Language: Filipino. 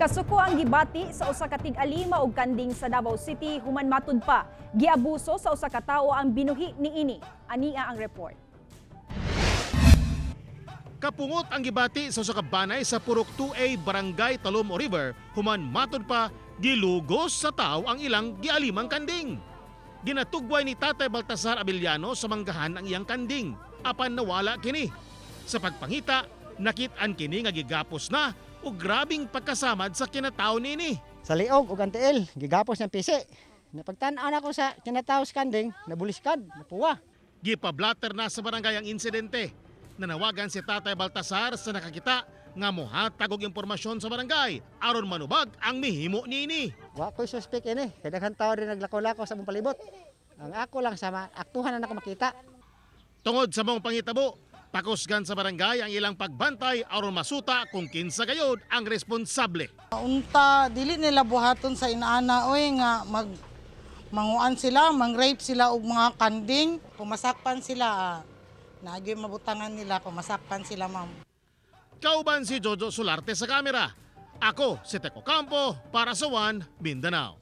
Kasuko ang gibati sa usa ka tig-alima og kanding sa Davao City human matud pa giabuso sa usa ka tawo ang binuhi niini. Ania ang report. Kapungot ang gibati sa usa ka banay sa Purok 2A Barangay Talom o River human matud pa gilugos sa tawo ang ilang gialimang kanding. Ginatugway ni Tatay Baltasar Abiliano sa manggahan ang iyang kanding apan nawala kini. Sa pagpangita, nakit-an kini nga gigapos na o grabing pagkasamad sa kinataw nini. Sa liog ug antiil, gigapos ng pisi. Napagtan-aw na ko sa kinataw sa kanding, nabuliskad, napuwa. Gipablatter na sa barangay ang insidente. Nanawagan si Tatay Baltasar sa nakakita nga mohatag og impormasyon sa barangay aron manubag ang mihimo nini. Wa ko'y suspect ini, kay daghang tawo rin naglako-lako sa mong palibot. Ang ako lang sa aktuhan na nako makita. Tungod sa mong pangitabo, pakusgan sa barangay ang ilang pagbantay aron masuta kung kinsa gayod ang responsable. Unta dili nila buhaton sa inaana oy nga manguan sila, mangrape sila og mga kanding, pumasakpan sila. Nagyoy mabutangan nila, pumasakpan sila ma'am. Kauban si Jojo Solarte sa kamera. Ako si Teco Campo para sa One Mindanao.